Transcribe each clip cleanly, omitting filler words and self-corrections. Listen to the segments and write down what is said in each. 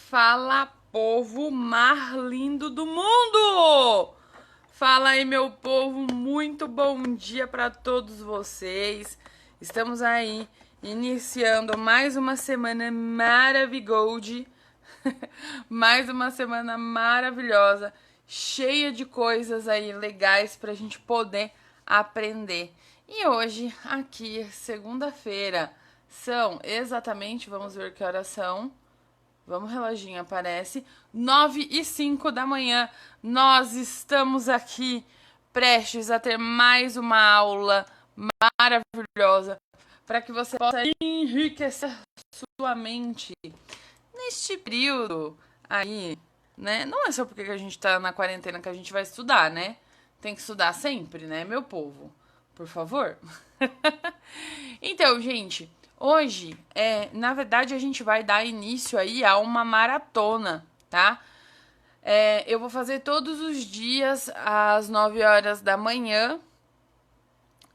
Fala, povo mais lindo do mundo! Fala aí, meu povo, muito bom dia para todos vocês. Estamos aí iniciando mais uma semana maravigold, mais uma semana maravilhosa, cheia de coisas aí legais pra gente poder aprender. E hoje, aqui, segunda-feira, são exatamente, vamos ver que horas são. Vamos, reloginho, aparece. 9h05 da manhã. Nós estamos aqui prestes a ter mais uma aula maravilhosa para que você possa enriquecer sua mente neste período aí, né? Não é só porque a gente tá na quarentena que a gente vai estudar, né? Tem que estudar sempre, né, meu povo? Por favor. Então, gente, hoje, na verdade, a gente vai dar início aí a uma maratona, tá? Eu vou fazer todos os dias às 9 horas da manhã,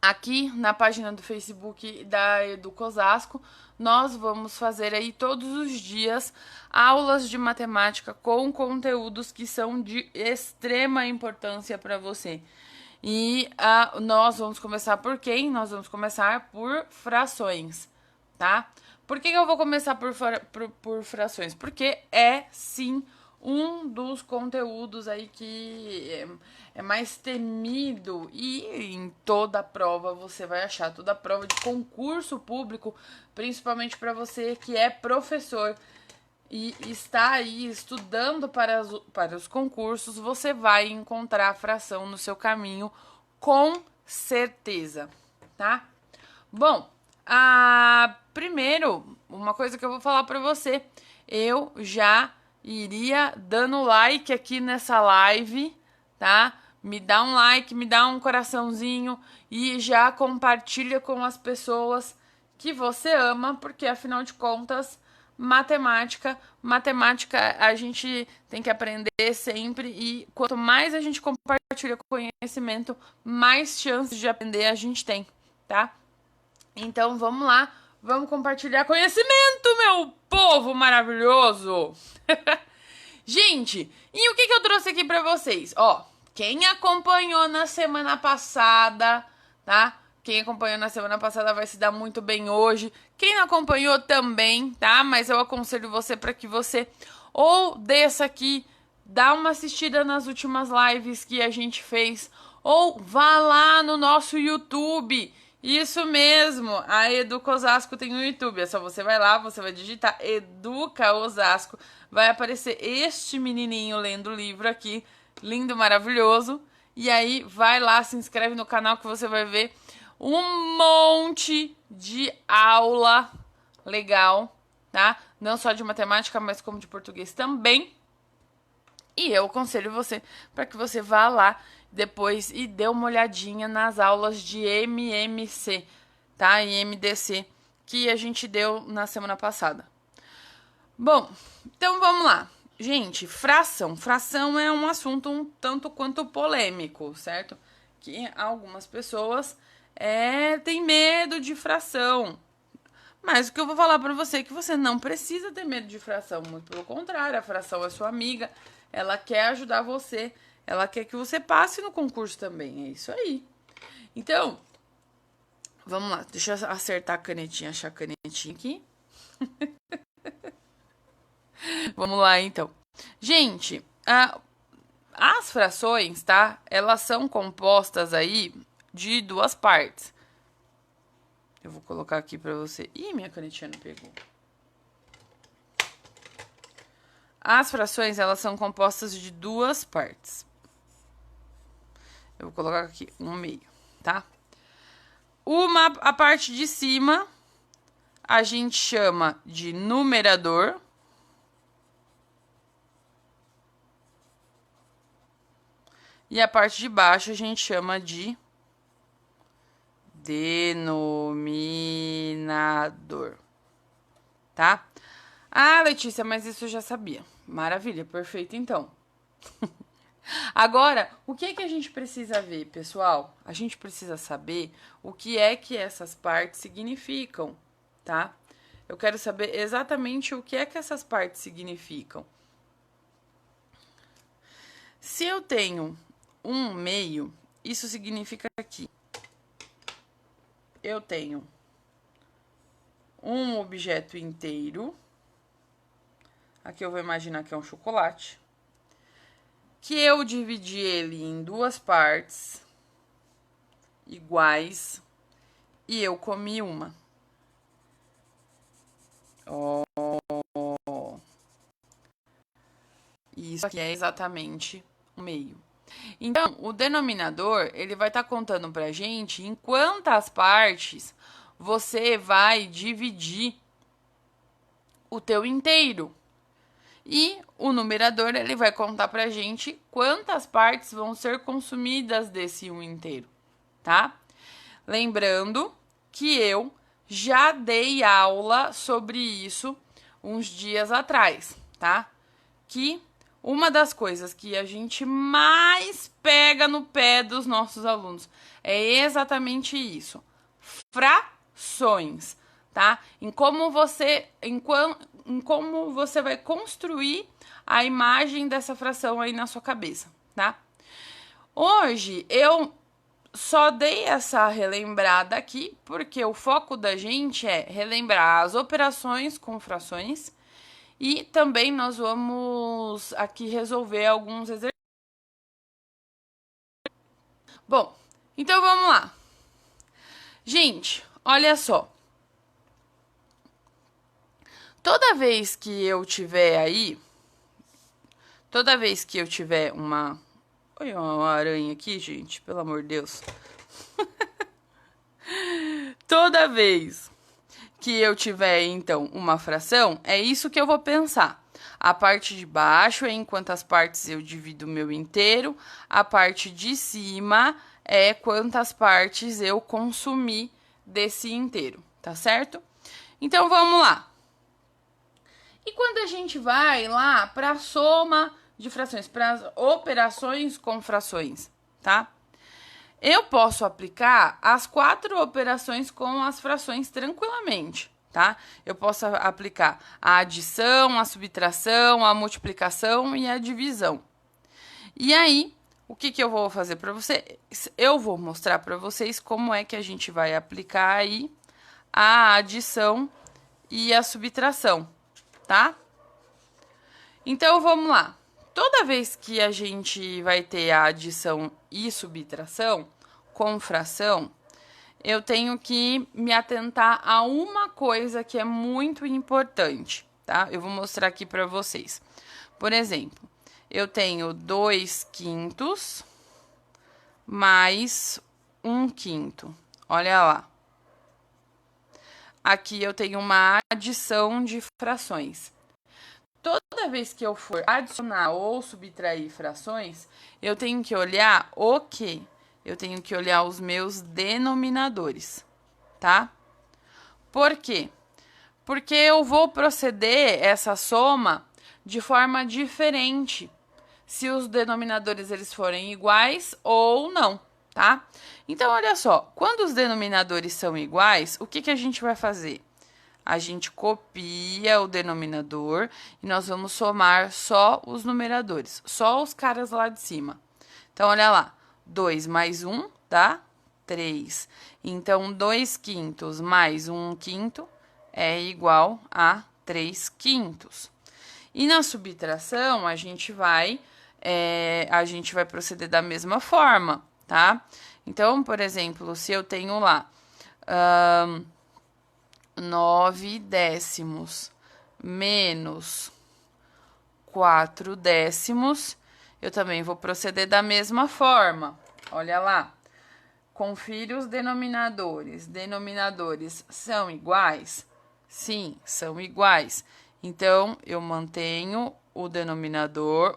aqui na página do Facebook da Educa Osasco. Nós vamos fazer aí todos os dias aulas de matemática com conteúdos que são de extrema importância para você. E nós vamos começar por quem? Nós vamos começar por frações, tá? Por que eu vou começar por frações? Porque é, sim, um dos conteúdos aí que é mais temido e em toda prova você vai achar, toda prova de concurso público, principalmente para você que é professor e está aí estudando para os concursos, você vai encontrar a fração no seu caminho com certeza, tá? Bom, primeiro, uma coisa que eu vou falar para você, eu já iria dando like aqui nessa live, tá? Me dá um like, me dá um coraçãozinho e já compartilha com as pessoas que você ama, porque afinal de contas, matemática a gente tem que aprender sempre e quanto mais a gente compartilha conhecimento, mais chances de aprender a gente tem, tá? Então vamos lá, vamos compartilhar conhecimento, meu povo maravilhoso! Gente, e o que eu trouxe aqui pra vocês? Ó, quem acompanhou na semana passada, tá? Quem acompanhou na semana passada vai se dar muito bem hoje. Quem não acompanhou também, tá? Mas eu aconselho você para que você ou desça aqui, dá uma assistida nas últimas lives que a gente fez, ou vá lá no nosso YouTube. Isso mesmo, a Educa Osasco tem no YouTube. É só você vai lá, você vai digitar Educa Osasco. Vai aparecer este menininho lendo o livro aqui, lindo, maravilhoso. E aí vai lá, se inscreve no canal que você vai ver um monte de aula legal, tá? Não só de matemática, mas como de português também. E eu aconselho você para que você vá lá depois e dê uma olhadinha nas aulas de MMC, tá? E MDC que a gente deu na semana passada. Bom, então vamos lá. Gente, fração. Fração é um assunto um tanto quanto polêmico, certo? Que algumas pessoas têm medo de fração. Mas o que eu vou falar pra você é que você não precisa ter medo de fração. Muito pelo contrário, a fração é sua amiga. Ela quer ajudar você. Ela quer que você passe no concurso também. É isso aí. Então, vamos lá. Deixa eu acertar a canetinha, achar a canetinha aqui. Vamos lá, então. Gente, as frações, tá? Elas são compostas aí de duas partes. Eu vou colocar aqui pra você. Ih, minha canetinha não pegou. As frações, elas são compostas de duas partes. Eu vou colocar aqui no meio, tá? A parte de cima, a gente chama de numerador. E a parte de baixo a gente chama de denominador, tá? Ah, Letícia, mas isso eu já sabia. Maravilha, perfeito então. Agora, o que é que a gente precisa ver, pessoal? A gente precisa saber o que é que essas partes significam, tá? eu quero saber exatamente o que é que essas partes significam. Se eu tenho 1/2, isso significa que eu tenho um objeto inteiro, aqui eu vou imaginar que é um chocolate, que eu dividi ele em 2 partes iguais e eu comi uma. Isso aqui é exatamente 1/2. Então, o denominador, ele vai estar contando pra gente em quantas partes você vai dividir o teu inteiro. E o numerador, ele vai contar pra gente quantas partes vão ser consumidas desse 1 inteiro, tá? Lembrando que eu já dei aula sobre isso uns dias atrás, tá? Que uma das coisas que a gente mais pega no pé dos nossos alunos é exatamente isso: frações, tá? Em como você vai construir a imagem dessa fração aí na sua cabeça, tá? Hoje eu só dei essa relembrada aqui porque o foco da gente é relembrar as operações com frações. E também nós vamos aqui resolver alguns exercícios. Bom, então vamos lá. Gente, olha só. Toda vez que eu tiver aí, toda vez que eu tiver uma... Olha uma aranha aqui, gente, pelo amor de Deus. Toda vez que eu tiver, então, uma fração, é isso que eu vou pensar. A parte de baixo é em quantas partes eu divido o meu inteiro. A parte de cima é quantas partes eu consumi desse inteiro, tá certo? Então, vamos lá. E quando a gente vai lá para a soma de frações, para as operações com frações, tá? Eu posso aplicar as 4 operações com as frações tranquilamente, tá? Eu posso aplicar a adição, a subtração, a multiplicação e a divisão. E aí, o que eu vou fazer para vocês? Eu vou mostrar para vocês como é que a gente vai aplicar aí a adição e a subtração, tá? Então, vamos lá. Toda vez que a gente vai ter a adição e subtração com fração, eu tenho que me atentar a uma coisa que é muito importante, tá? Eu vou mostrar aqui para vocês. Por exemplo, eu tenho 2/5 mais 1/5. Olha lá. Aqui eu tenho uma adição de frações. Toda vez que eu for adicionar ou subtrair frações, eu tenho que olhar o quê? Eu tenho que olhar os meus denominadores, tá? Por quê? Porque eu vou proceder essa soma de forma diferente, se os denominadores eles forem iguais ou não, tá? Então, olha só, quando os denominadores são iguais, o que a gente vai fazer? A gente copia o denominador e nós vamos somar só os numeradores, só os caras lá de cima. Então, olha lá, 2 mais 1 dá 3. Então, 2/5 mais 1/5 é igual a 3/5. E na subtração, a gente vai proceder da mesma forma, tá? Então, por exemplo, se eu tenho lá 9 décimos menos 4 décimos, eu também vou proceder da mesma forma. Olha lá. Confira os denominadores. Denominadores são iguais? Sim, são iguais. Então, eu mantenho o denominador.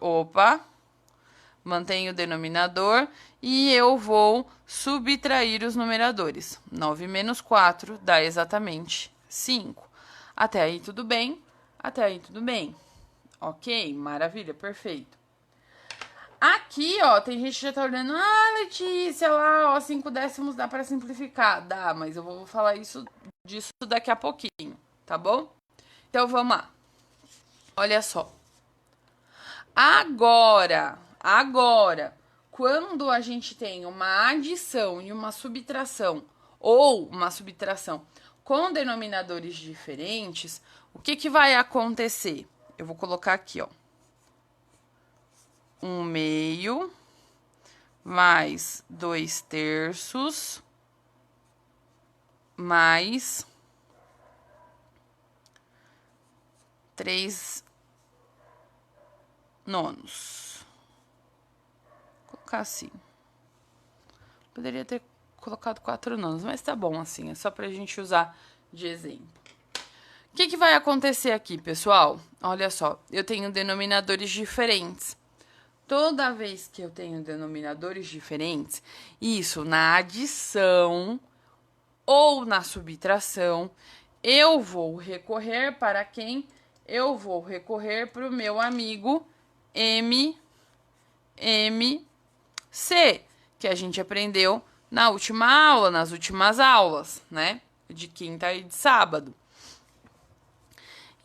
Mantenho o denominador e eu vou subtrair os numeradores. 9 menos 4 dá exatamente 5. Até aí tudo bem? Até aí tudo bem. Ok, maravilha, perfeito. Aqui, ó, tem gente que já tá olhando. Ah, Letícia, lá, ó, 5 décimos dá para simplificar. Dá, mas eu vou falar disso daqui a pouquinho, tá bom? Então, vamos lá. Olha só. Agora, quando a gente tem uma adição e uma subtração, ou uma subtração com denominadores diferentes, o que vai acontecer? Eu vou colocar aqui, ó. 1/2 mais 2/3 mais 3/9. Vou colocar assim. Poderia ter colocado 4/9, mas tá bom assim, é só pra gente usar de exemplo. O que vai acontecer aqui, pessoal? Olha só, eu tenho denominadores diferentes. Toda vez que eu tenho denominadores diferentes, isso na adição ou na subtração, eu vou recorrer para quem? Eu vou recorrer para o meu amigo MMC, que a gente aprendeu na última aula, nas últimas aulas, né? De quinta e de sábado.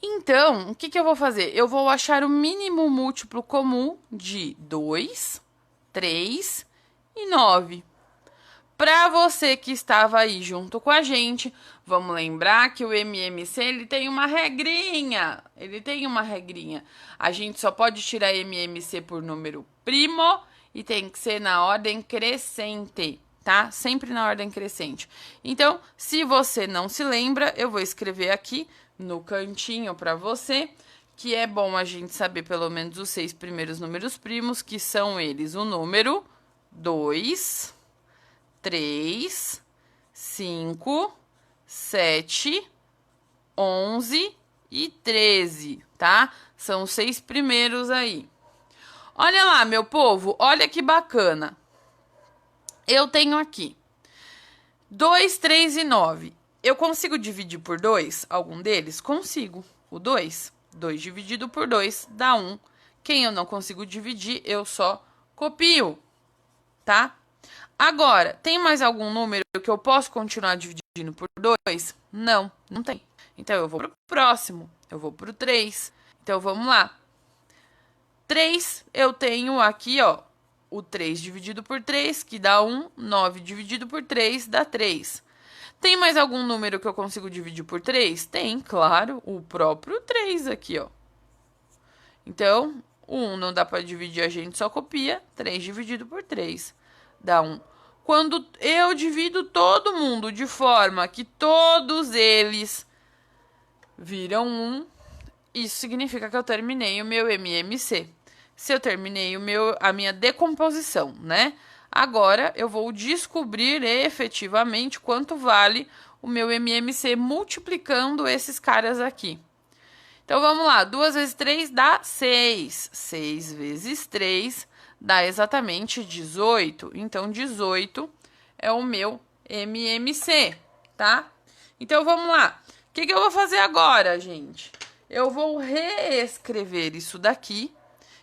Então, o que eu vou fazer? Eu vou achar o mínimo múltiplo comum de 2, 3 e 9. Para você que estava aí junto com a gente, vamos lembrar que o MMC ele tem uma regrinha. A gente só pode tirar MMC por número primo e tem que ser na ordem crescente, tá? Sempre na ordem crescente. Então, se você não se lembra, eu vou escrever aqui no cantinho para você, que é bom a gente saber pelo menos os 6 primeiros números primos, que são eles o número 2, 3, 5, 7, 11 e 13, tá? São os 6 primeiros aí. Olha lá, meu povo, olha que bacana. Eu tenho aqui 2, 3 e 9. Eu consigo dividir por 2 algum deles? Consigo. O 2. 2 dividido por 2 dá 1. Quem eu não consigo dividir, eu só copio, tá? Agora, tem mais algum número que eu posso continuar dividindo por 2? Não, não tem. Então, eu vou pro próximo. Eu vou pro 3. Então, vamos lá. 3, eu tenho aqui, ó, o 3 dividido por 3, que dá 1. 9 dividido por 3 dá 3. Tem mais algum número que eu consigo dividir por 3? Tem, claro, o próprio 3 aqui, ó. Então, 1 não dá para dividir, a gente só copia. 3 dividido por 3 dá 1. Quando eu divido todo mundo de forma que todos eles viram 1, isso significa que eu terminei o meu MMC. Se eu terminei a minha decomposição, né? Agora, eu vou descobrir efetivamente quanto vale o meu MMC multiplicando esses caras aqui. Então, vamos lá. 2 vezes 3 dá 6. 6 vezes 3 dá exatamente 18. Então, 18 é o meu MMC, tá? Então, vamos lá. O que eu vou fazer agora, gente? Eu vou reescrever isso daqui.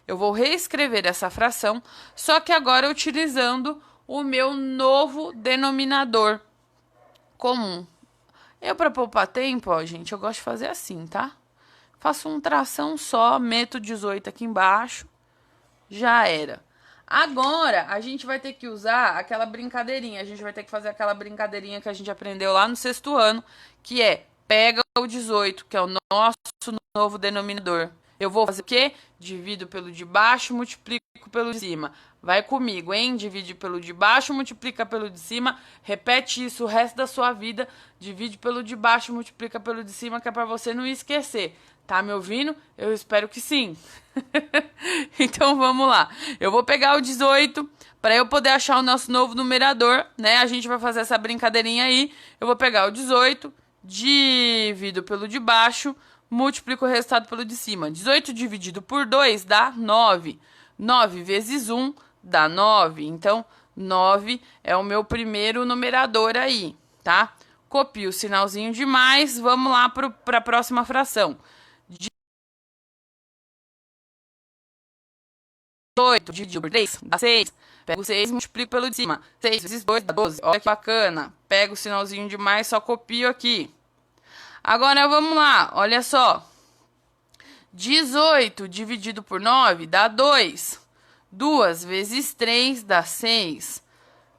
Eu vou reescrever essa fração, só que agora utilizando o meu novo denominador comum. Eu, para poupar tempo, ó, gente, eu gosto de fazer assim, tá? Faço um tração só, meto 18 aqui embaixo, já era. Agora, a gente vai ter que usar aquela brincadeirinha, a gente vai ter que fazer aquela brincadeirinha que a gente aprendeu lá no 6º ano, que é, pega o 18, que é o nosso novo denominador. Eu vou fazer o quê? Divido pelo de baixo, multiplico pelo de cima. Vai comigo, hein? Divide pelo de baixo, multiplica pelo de cima. Repete isso o resto da sua vida. Divide pelo de baixo, multiplica pelo de cima, que é pra você não esquecer. Tá me ouvindo? Eu espero que sim. Então, vamos lá. Eu vou pegar o 18 para eu poder achar o nosso novo numerador, né? A gente vai fazer essa brincadeirinha aí. Eu vou pegar o 18, divido pelo de baixo, multiplico o resultado pelo de cima. 18 dividido por 2 dá 9. 9 vezes 1 dá 9. Então, 9 é o meu primeiro numerador aí, tá? Copio o sinalzinho de mais. Vamos lá para a próxima fração. 18 dividido por 3 dá 6. Pego 6 e multiplico pelo de cima. 6 vezes 2 dá 12. Olha que bacana. Pego o sinalzinho de mais, só copio aqui. Agora, vamos lá, olha só. 18 dividido por 9 dá 2. 2 vezes 3 dá 6.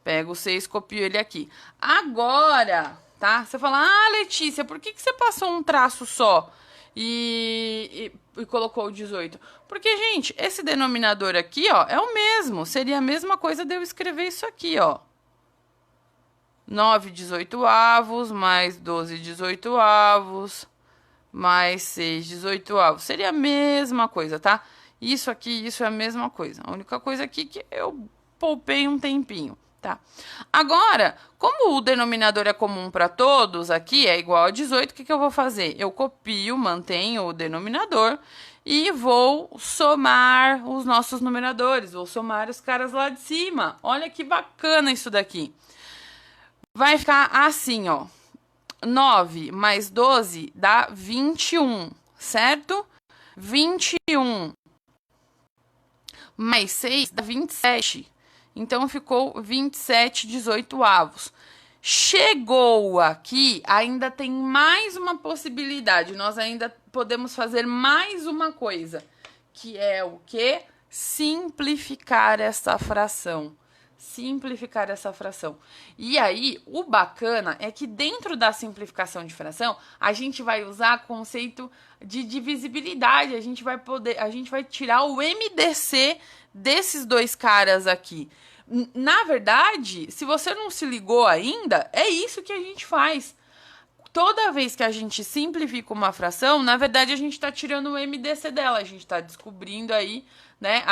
Pega o 6 e copio ele aqui. Agora, tá? Você fala, Letícia, por que você passou um traço só e colocou o 18? Porque, gente, esse denominador aqui, ó, é o mesmo. Seria a mesma coisa de eu escrever isso aqui, ó. 9 18avos mais 12 18avos mais 6 18avos. Seria a mesma coisa, tá? Isso aqui, isso é a mesma coisa. A única coisa aqui que eu poupei um tempinho, tá? Agora, como o denominador é comum para todos aqui, é igual a 18, o que eu vou fazer? Eu copio, mantenho o denominador e vou somar os nossos numeradores. Vou somar os caras lá de cima. Olha que bacana isso daqui. Vai ficar assim, ó. 9 mais 12 dá 21, certo? 21 mais 6 dá 27. Então, ficou 27 18avos. Chegou aqui, ainda tem mais uma possibilidade. Nós ainda podemos fazer mais uma coisa, que é o quê? Simplificar essa fração. Simplificar essa fração. E aí, o bacana é que dentro da simplificação de fração, a gente vai usar conceito de divisibilidade. A gente vai tirar o MDC desses dois caras aqui. Na verdade, se você não se ligou ainda, é isso que a gente faz. Toda vez que a gente simplifica uma fração, na verdade, a gente está tirando o MDC dela. A gente está descobrindo aí, né,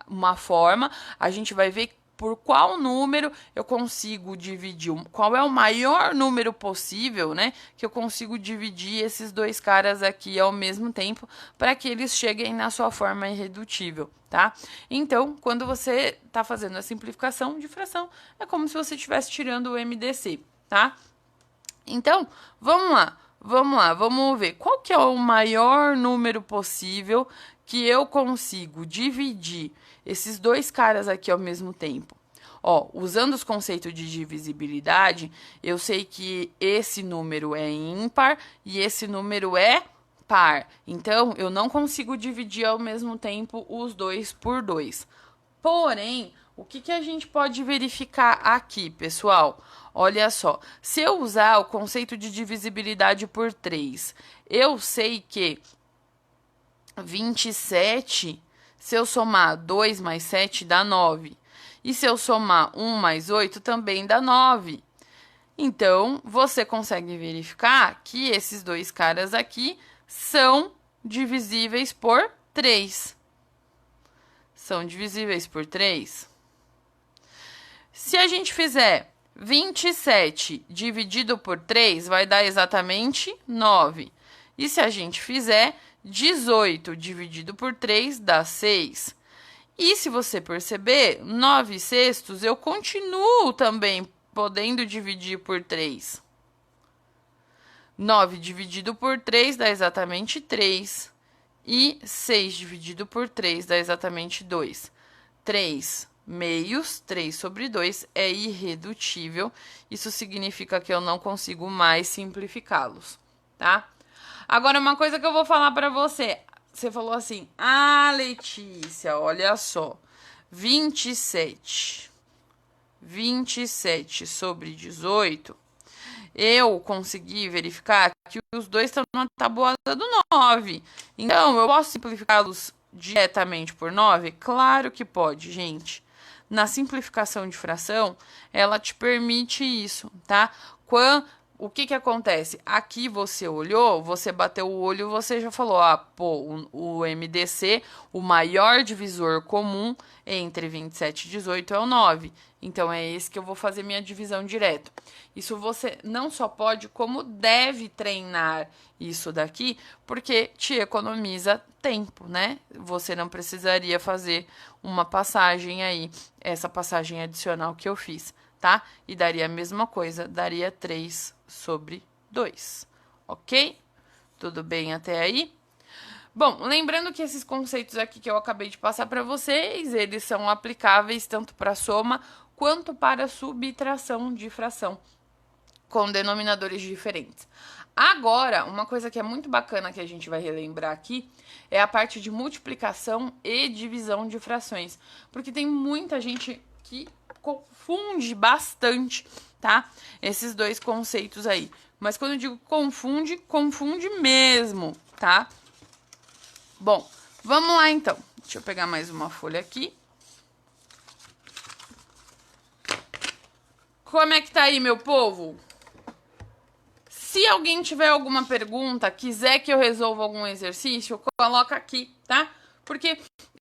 uma forma, a gente vai ver por qual número eu consigo dividir, qual é o maior número possível, né, que eu consigo dividir esses dois caras aqui ao mesmo tempo, para que eles cheguem na sua forma irredutível, tá? Então, quando você está fazendo a simplificação de fração, é como se você estivesse tirando o MDC, tá? Então, vamos ver qual que é o maior número possível que eu consigo dividir esses dois caras aqui ao mesmo tempo. Ó, usando os conceitos de divisibilidade, eu sei que esse número é ímpar e esse número é par. Então, eu não consigo dividir ao mesmo tempo os dois por 2. Porém, o que a gente pode verificar aqui, pessoal? Olha só, se eu usar o conceito de divisibilidade por 3, eu sei que 27, se eu somar 2 mais 7, dá 9. E se eu somar 1 mais 8, também dá 9. Então, você consegue verificar que esses dois caras aqui são divisíveis por 3. São divisíveis por 3. Se a gente fizer 27 dividido por 3, vai dar exatamente 9. E se a gente fizer 18 dividido por 3, dá 6. E se você perceber, 9 sextos eu continuo também podendo dividir por 3. 9 dividido por 3 dá exatamente 3. E 6 dividido por 3 dá exatamente 2. 3 meios, 3 sobre 2, é irredutível. Isso significa que eu não consigo mais simplificá-los, tá? Agora, uma coisa que eu vou falar para você. Você falou assim, Letícia, olha só. 27 sobre 18, eu consegui verificar que os dois estão na tabuada do 9. Então, eu posso simplificá-los diretamente por 9? Claro que pode, gente. Na simplificação de fração, ela te permite isso, tá? O que acontece? Aqui você olhou, você bateu o olho, você já falou, o MDC, o maior divisor comum entre 27 e 18 é o 9. Então, é esse que eu vou fazer minha divisão direto. Isso você não só pode, como deve treinar isso daqui, porque te economiza tempo, né? Você não precisaria fazer uma passagem aí, essa passagem adicional que eu fiz, tá? E daria a mesma coisa, daria 3 sobre 2, ok? Tudo bem até aí? Bom, lembrando que esses conceitos aqui que eu acabei de passar para vocês, eles são aplicáveis tanto para soma quanto para subtração de fração. com denominadores diferentes. Agora, uma coisa que é muito bacana que a gente vai relembrar aqui é a parte de multiplicação e divisão de frações, porque tem muita gente que confunde bastante, tá? Esses dois conceitos aí. Mas quando eu digo confunde, confunde mesmo, tá? Bom, vamos lá então. Deixa eu pegar mais uma folha aqui. Como é que tá aí, meu povo? Se alguém tiver alguma pergunta, quiser que eu resolva algum exercício, coloca aqui, tá? Porque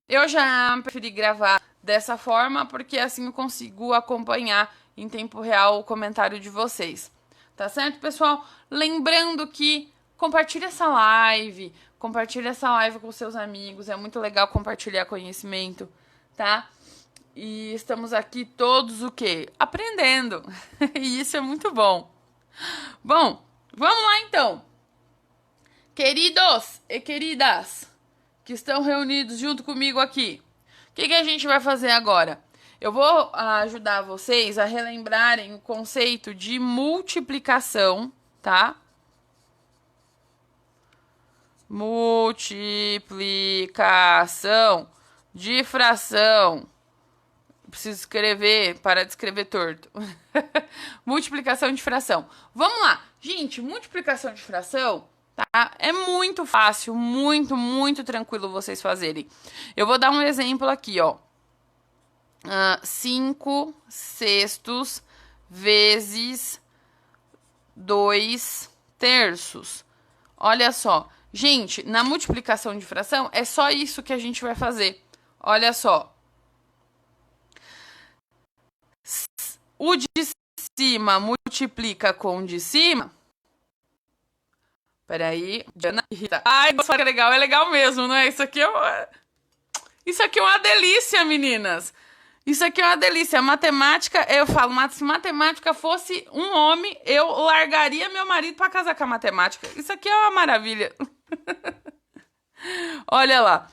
eu já preferi gravar dessa forma, porque assim eu consigo acompanhar em tempo real o comentário de vocês. Tá certo, pessoal? Lembrando que compartilha essa live com seus amigos, é muito legal compartilhar conhecimento, tá? E estamos aqui todos o quê? Aprendendo. E isso é muito bom. Bom, vamos lá então. Queridos e queridas que estão reunidos junto comigo aqui, o que a gente vai fazer agora? Eu vou ajudar vocês a relembrarem o conceito de multiplicação, tá? Multiplicação de fração. Preciso escrever, para de escrever torto. Multiplicação de fração. Vamos lá. Gente, multiplicação de fração, tá? É muito fácil, muito tranquilo vocês fazerem. Eu vou dar um exemplo aqui, ó. 5 sextos vezes 2 terços. Olha só. Gente, na multiplicação de fração, é só isso que a gente vai fazer. Olha só. O de cima multiplica com o de cima. Peraí. Diana irrita. Ai, nossa, que legal. É legal mesmo, não é? Isso aqui é uma delícia, meninas. Isso aqui é uma delícia. Matemática, eu falo, se matemática fosse um homem, eu largaria meu marido pra casar com a matemática. Isso aqui é uma maravilha. Olha lá.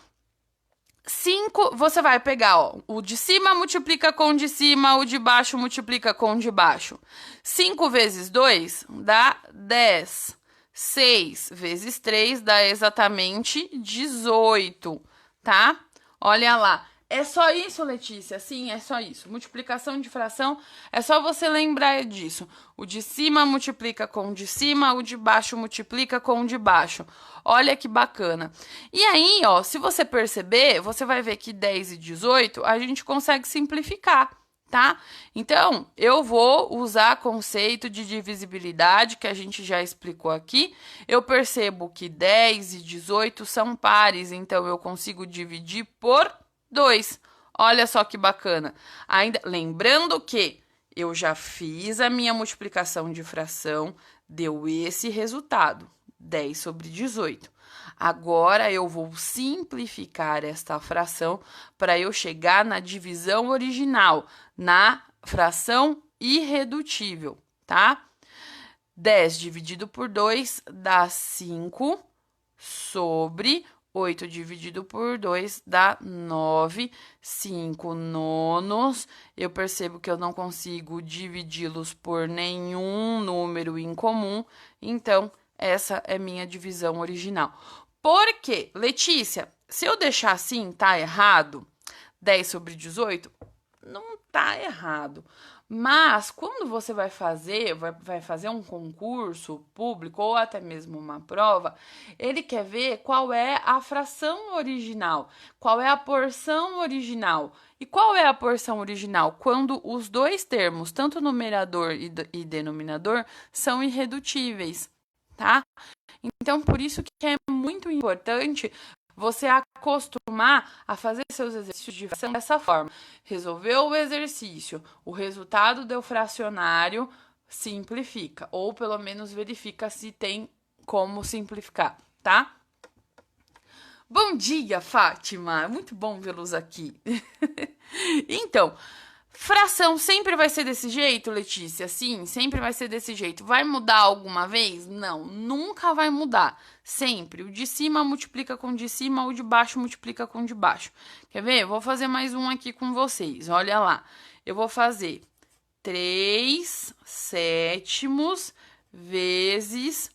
5, você vai pegar, ó, o de cima multiplica com o de cima, o de baixo multiplica com o de baixo. 5 vezes 2 dá 10. 6 vezes 3 dá exatamente 18, tá? Olha lá. É só isso, Letícia? Sim, é só isso. Multiplicação de fração, é só você lembrar disso. O de cima multiplica com o de cima, o de baixo multiplica com o de baixo. Olha que bacana. E aí, ó, se você perceber, você vai ver que 10 e 18 a gente consegue simplificar, tá? Então, eu vou usar conceito de divisibilidade, que a gente já explicou aqui. Eu percebo que 10 e 18 são pares, então eu consigo dividir por 2. Olha só que bacana. Ainda lembrando que eu já fiz a minha multiplicação de fração, deu esse resultado, 10 sobre 18. Agora eu vou simplificar esta fração para eu chegar na divisão original, na fração irredutível, tá? 10 dividido por 2 dá 5 sobre 8 dividido por 2 dá 9, 5 nonos. Eu percebo que eu não consigo dividi-los por nenhum número incomum, então essa é minha divisão original. Por quê? Letícia, se eu deixar assim, tá errado? 10 sobre 18? Não tá errado. Mas quando você vai fazer um concurso público ou até mesmo uma prova, ele quer ver qual é a fração original, qual é a porção original. E qual é a porção original? Quando os dois termos, tanto numerador e denominador, são irredutíveis, tá? Então, por isso que é muito importante você acostumar a fazer seus exercícios de fração dessa forma. Resolveu o exercício, o resultado deu fracionário, simplifica. Ou pelo menos verifica se tem como simplificar, tá? Bom dia, Fátima! Muito bom vê-los aqui. Então, fração sempre vai ser desse jeito, Letícia? Sim, sempre vai ser desse jeito. Vai mudar alguma vez? Não, nunca vai mudar. Sempre. O de cima multiplica com o de cima, o de baixo multiplica com o de baixo. Quer ver? Eu vou fazer mais um aqui com vocês. Olha lá. Eu vou fazer 3/7 vezes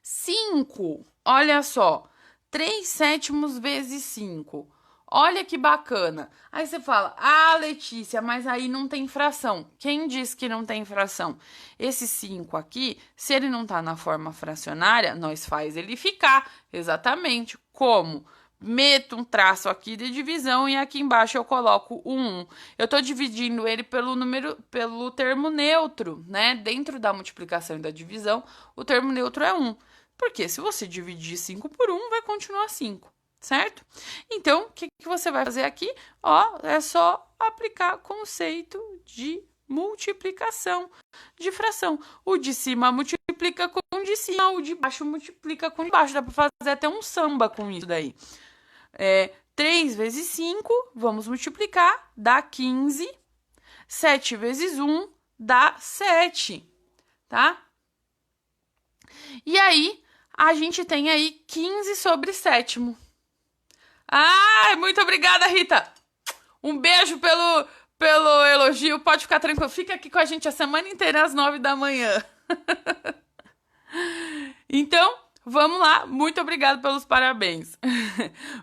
5. Olha só, 3/7 vezes 5. Olha que bacana. Aí você fala, ah, Letícia, mas aí não tem fração. Quem disse que não tem fração? Esse 5 aqui, se ele não tá na forma fracionária, nós faz ele ficar. Exatamente. Como? Meto um traço aqui de divisão e aqui embaixo eu coloco o 1. Eu tô dividindo ele pelo termo neutro, né? Dentro da multiplicação e da divisão, o termo neutro é 1. Porque se você dividir 5 por 1, vai continuar 5. Certo? Então, o que você vai fazer aqui? Ó, é só aplicar conceito de multiplicação de fração. O de cima multiplica com o de cima, o de baixo multiplica com o de baixo. Dá para fazer até um samba com isso daí. 3 vezes 5, vamos multiplicar, dá 15. 7 vezes 1 dá 7, tá? E aí, a gente tem aí 15/7. Ah, muito obrigada, Rita. Um beijo pelo elogio. Pode ficar tranquilo. Fica aqui com a gente a semana inteira às 9 da manhã. Então, vamos lá. Muito obrigada pelos parabéns.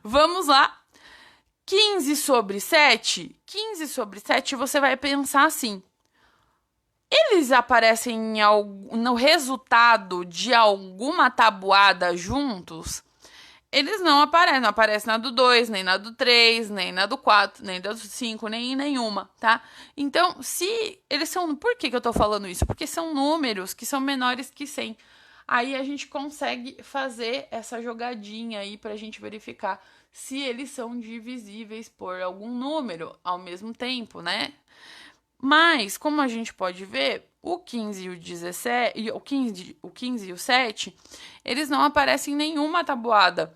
Vamos lá. 15/7. 15/7, você vai pensar assim. Eles aparecem no resultado de alguma tabuada juntos? Eles não aparecem na do 2, nem na do 3, nem na do 4, nem na do 5, nem em nenhuma, tá? Então, se eles são... Por que eu tô falando isso? Porque são números que são menores que 100. Aí a gente consegue fazer essa jogadinha aí pra gente verificar se eles são divisíveis por algum número ao mesmo tempo, né? Mas, como a gente pode ver, o 15 e o 17, o 15 e o 7, eles não aparecem em nenhuma tabuada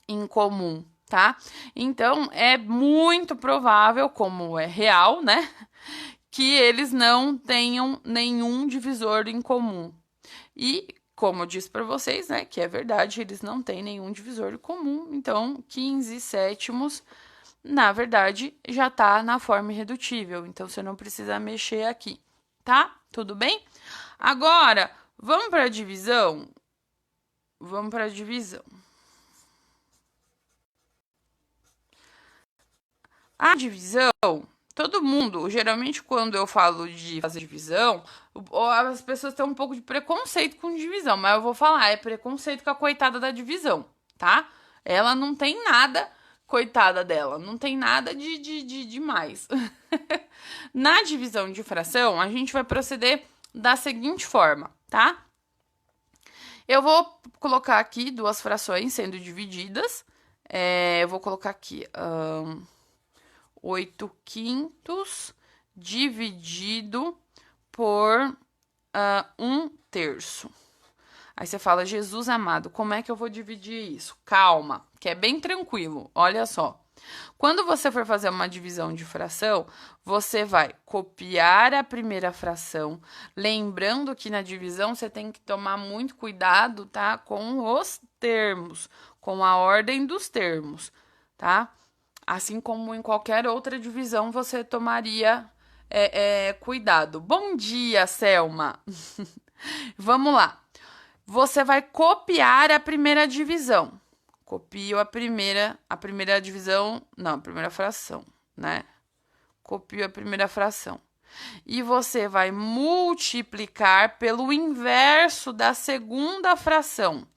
em comum, tá? Então, é muito provável, como é real, né, que eles não tenham nenhum divisor em comum. E, como eu disse para vocês, né, que é verdade, eles não têm nenhum divisor em comum. Então, 15/7, na verdade, já tá na forma irredutível. Então, você não precisa mexer aqui, tá? Tudo bem? Agora, vamos para a divisão? Vamos para a divisão. A divisão, todo mundo, geralmente quando eu falo de fazer divisão, as pessoas têm um pouco de preconceito com divisão, mas eu vou falar, é preconceito com a coitada da divisão, tá? Ela não tem nada, coitada dela, não tem nada de demais. Na divisão de fração, a gente vai proceder da seguinte forma, tá? Eu vou colocar aqui duas frações sendo divididas. Eu vou colocar aqui 8/5 dividido por 1/3. Aí você fala, Jesus amado, como é que eu vou dividir isso? Calma, que é bem tranquilo, olha só. Quando você for fazer uma divisão de fração, você vai copiar a primeira fração. Lembrando que na divisão você tem que tomar muito cuidado, tá? Com os termos, com a ordem dos termos, tá? Assim como em qualquer outra divisão, você tomaria cuidado. Bom dia, Selma! Vamos lá. Você vai copiar a primeira divisão. Copio a primeira divisão, não, a primeira fração, né? Copio a primeira fração. E você vai multiplicar pelo inverso da segunda fração.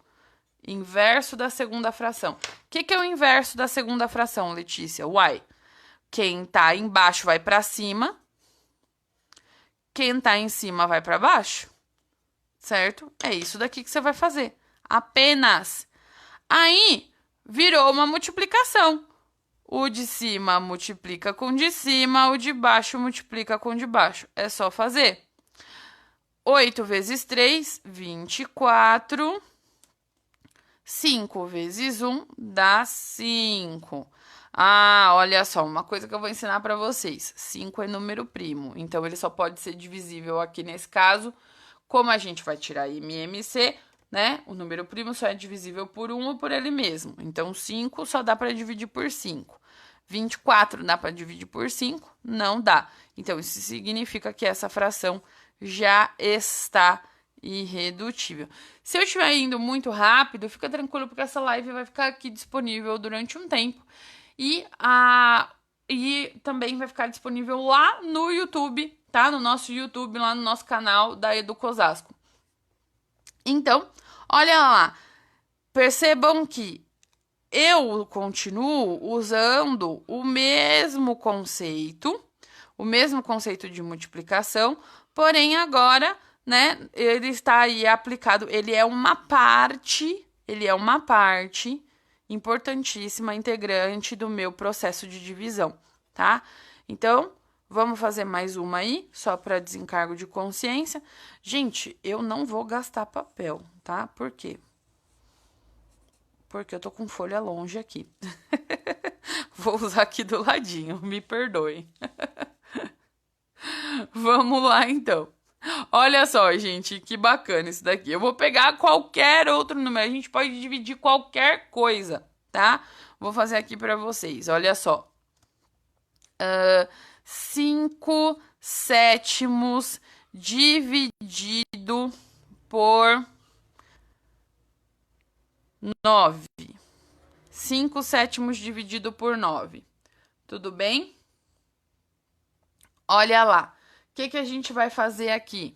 Inverso da segunda fração. O que é o inverso da segunda fração, Letícia? Uai, quem tá embaixo vai para cima, quem tá em cima vai para baixo, certo? É isso daqui que você vai fazer. Apenas. Aí, virou uma multiplicação. O de cima multiplica com o de cima, o de baixo multiplica com o de baixo. É só fazer. 8 vezes 3, 24. 5 vezes 1 dá 5. Ah, olha só, uma coisa que eu vou ensinar para vocês. 5 é número primo, então ele só pode ser divisível aqui nesse caso. Como a gente vai tirar MMC, né? O número primo só é divisível por 1 ou por ele mesmo. Então, 5 só dá para dividir por 5. 24 dá para dividir por 5? Não dá. Então, isso significa que essa fração já está irredutível. Se eu estiver indo muito rápido, fica tranquilo, porque essa live vai ficar aqui disponível durante um tempo. E também vai ficar disponível lá no YouTube, tá? No nosso YouTube, lá no nosso canal da EduCosasco. Então, olha lá. Percebam que eu continuo usando o mesmo conceito de multiplicação, porém agora, né, ele está aí aplicado, ele é uma parte importantíssima, integrante do meu processo de divisão, tá? Então, vamos fazer mais uma aí, só para desencargo de consciência. Gente, eu não vou gastar papel, tá? Por quê? Porque eu tô com folha longe aqui. Vou usar aqui do ladinho, me perdoem. Vamos lá, então. Olha só, gente, que bacana isso daqui. Eu vou pegar qualquer outro número, a gente pode dividir qualquer coisa, tá? Vou fazer aqui para vocês, olha só. 5 sétimos dividido por 9. 5 sétimos dividido por 9. Tudo bem? Olha lá. O que a gente vai fazer aqui?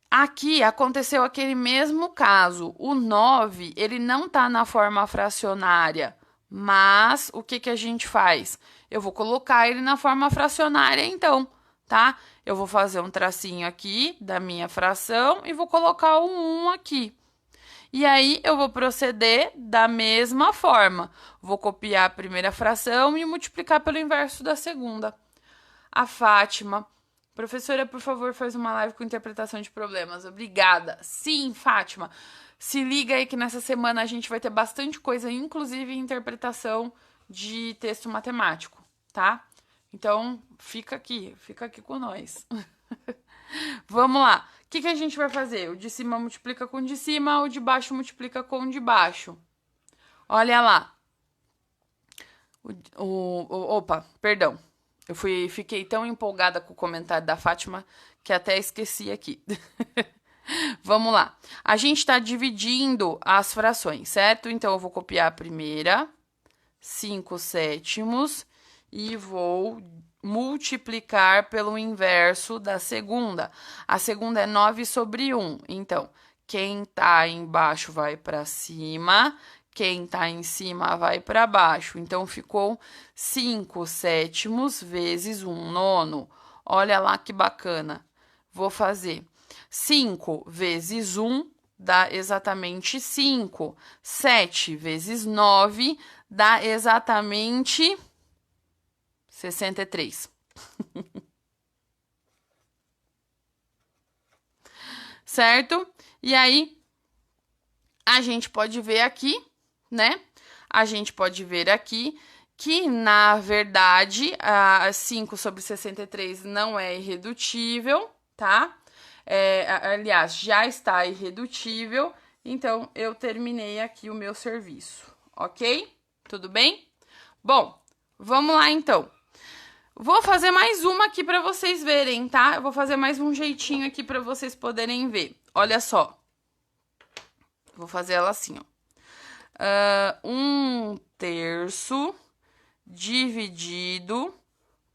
Aqui aconteceu aquele mesmo caso. O 9, ele não está na forma fracionária. Mas, o que a gente faz? Eu vou colocar ele na forma fracionária, então, tá? Eu vou fazer um tracinho aqui da minha fração e vou colocar o 1 aqui. E aí, eu vou proceder da mesma forma. Vou copiar a primeira fração e multiplicar pelo inverso da segunda. A Fátima: professora, por favor, faz uma live com interpretação de problemas. Obrigada. Sim, Fátima. Se liga aí que nessa semana a gente vai ter bastante coisa, inclusive interpretação de texto matemático, tá? Então, fica aqui com nós. Vamos lá. O que a gente vai fazer? O de cima multiplica com o de cima, o de baixo multiplica com o de baixo. Olha lá. Opa, perdão. Eu fiquei tão empolgada com o comentário da Fátima que até esqueci aqui. Vamos lá. A gente está dividindo as frações, certo? Então, eu vou copiar a primeira, 5 sétimos, e vou multiplicar pelo inverso da segunda. A segunda é 9 sobre 1. Então, quem está embaixo vai para cima, quem está em cima vai para baixo. Então, ficou 5 sétimos vezes 1 nono. Olha lá que bacana. Vou fazer 5 vezes 1 dá exatamente 5. 7 vezes 9 dá exatamente 63. Certo? E aí, a gente pode ver aqui, né? A gente pode ver aqui que, na verdade, 5 sobre 63 não é irredutível, tá? Aliás, já está irredutível, então eu terminei aqui o meu serviço, ok? Tudo bem? Bom, vamos lá então. Vou fazer mais uma aqui para vocês verem, tá? Eu vou fazer mais um jeitinho aqui para vocês poderem ver. Olha só. Vou fazer ela assim, ó. 1/3 dividido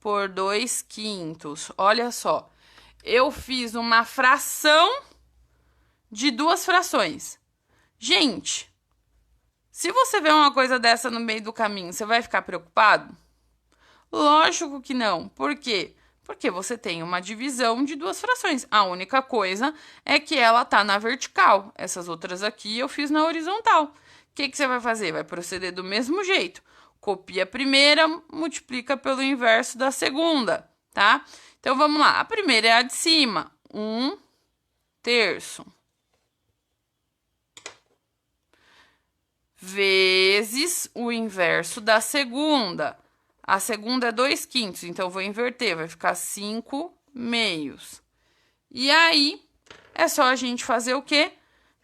por 2/5. Olha só. Eu fiz uma fração de duas frações. Gente, se você vê uma coisa dessa no meio do caminho, você vai ficar preocupado? Lógico que não. Por quê? Porque você tem uma divisão de duas frações. A única coisa é que ela tá na vertical. Essas outras aqui eu fiz na horizontal. O que você vai fazer? Vai proceder do mesmo jeito. Copia a primeira, multiplica pelo inverso da segunda, tá? Então, vamos lá. A primeira é a de cima. 1/3. Vezes o inverso da segunda. A segunda é 2/5, então eu vou inverter, vai ficar 5/2. E aí, é só a gente fazer o quê?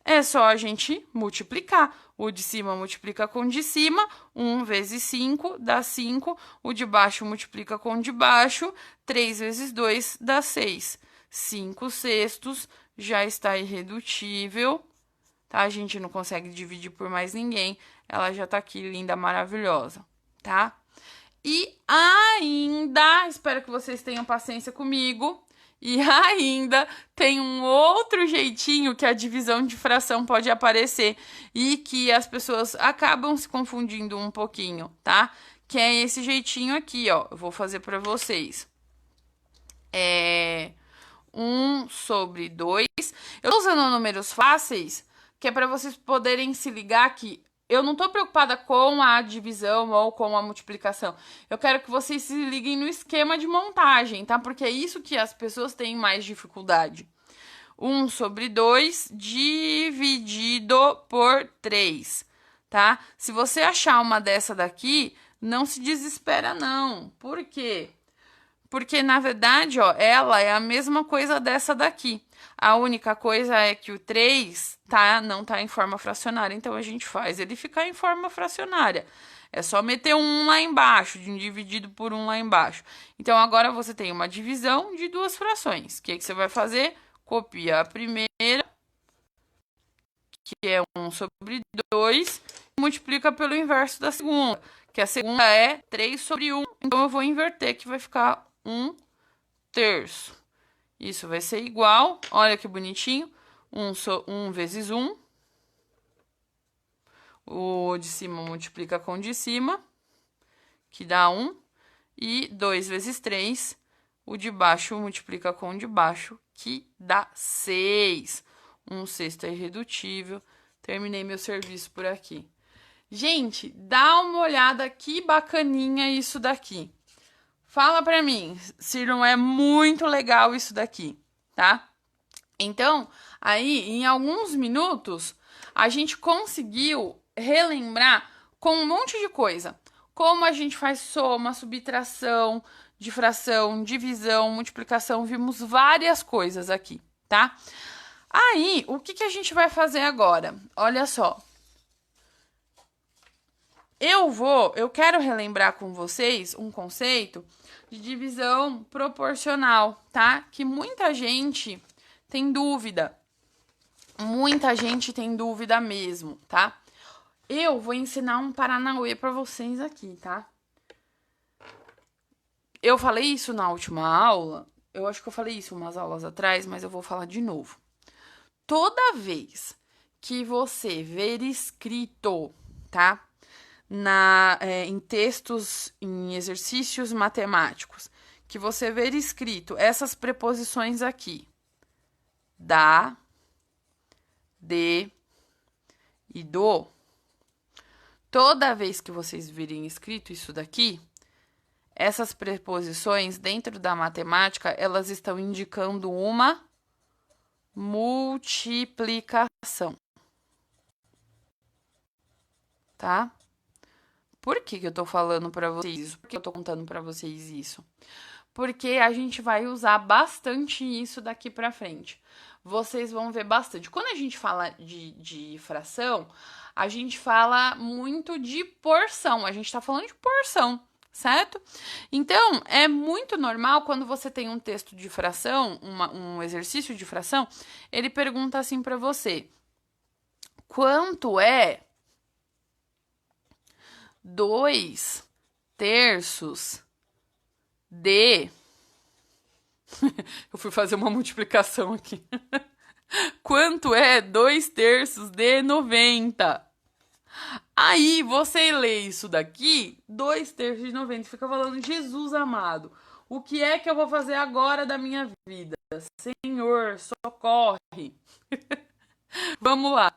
É só a gente multiplicar. o de cima multiplica com o de cima, 1 vezes 5 dá 5, o de baixo multiplica com o de baixo, 3 vezes 2 dá 6. 5 sextos já está irredutível, tá? A gente não consegue dividir por mais ninguém, ela já tá aqui linda, maravilhosa, tá? E ainda, espero que vocês tenham paciência comigo, e ainda tem um outro jeitinho que a divisão de fração pode aparecer e que as pessoas acabam se confundindo um pouquinho, tá? Que é esse jeitinho aqui, ó. Eu vou fazer para vocês. 1 sobre 2. Eu tô usando números fáceis, que é para vocês poderem se ligar que eu não tô preocupada com a divisão ou com a multiplicação. Eu quero que vocês se liguem no esquema de montagem, tá? Porque é isso que as pessoas têm mais dificuldade. 1 sobre 2 dividido por 3, tá? Se você achar uma dessa daqui, não se desespera não. Por quê? Porque, na verdade, ó, ela é a mesma coisa dessa daqui. A única coisa é que o 3 não tá em forma fracionária, então a gente faz ele ficar em forma fracionária. É só meter um 1 lá embaixo, de um dividido por 1 lá embaixo. Então, agora você tem uma divisão de duas frações. O que você vai fazer? Copia a primeira, que é 1 sobre 2, e multiplica pelo inverso da segunda, que a segunda é 3 sobre 1. Então, eu vou inverter, que vai ficar 1 terço. Isso vai ser igual, olha que bonitinho, 1 vezes 1. O de cima multiplica com o de cima, que dá 1. E 2 vezes 3, o de baixo multiplica com o de baixo, que dá 6. 1 sexto é irredutível. Terminei meu serviço por aqui. Gente, dá uma olhada que bacaninha isso daqui. Fala pra mim se não é muito legal isso daqui, tá? Então, aí, em alguns minutos, a gente conseguiu relembrar com um monte de coisa. Como a gente faz soma, subtração, de fração, divisão, multiplicação, vimos várias coisas aqui, tá? Aí, o que a gente vai fazer agora? Olha só. Eu quero relembrar com vocês um conceito de divisão proporcional, tá? Que muita gente tem dúvida. Muita gente tem dúvida mesmo, tá? Eu vou ensinar um paranauê para vocês aqui, tá? Eu falei isso na última aula. Eu acho que eu falei isso umas aulas atrás, mas eu vou falar de novo. Toda vez que você ver escrito, tá? Em textos, em exercícios matemáticos, que você ver escrito essas preposições aqui, da, de e do, toda vez que vocês virem escrito isso daqui, essas preposições dentro da matemática, elas estão indicando uma multiplicação, tá? Por que eu tô falando para vocês isso? Por que eu tô contando para vocês isso? Porque a gente vai usar bastante isso daqui para frente. Vocês vão ver bastante. Quando a gente fala de fração, a gente fala muito de porção. A gente tá falando de porção, certo? Então, é muito normal quando você tem um texto de fração, um exercício de fração, ele pergunta assim para você: quanto é 2 terços de... Eu fui fazer uma multiplicação aqui. Quanto é 2 terços de 90? Aí, você lê isso daqui, 2 terços de 90, fica falando: Jesus amado, o que é que eu vou fazer agora da minha vida? Senhor, socorre. Vamos lá.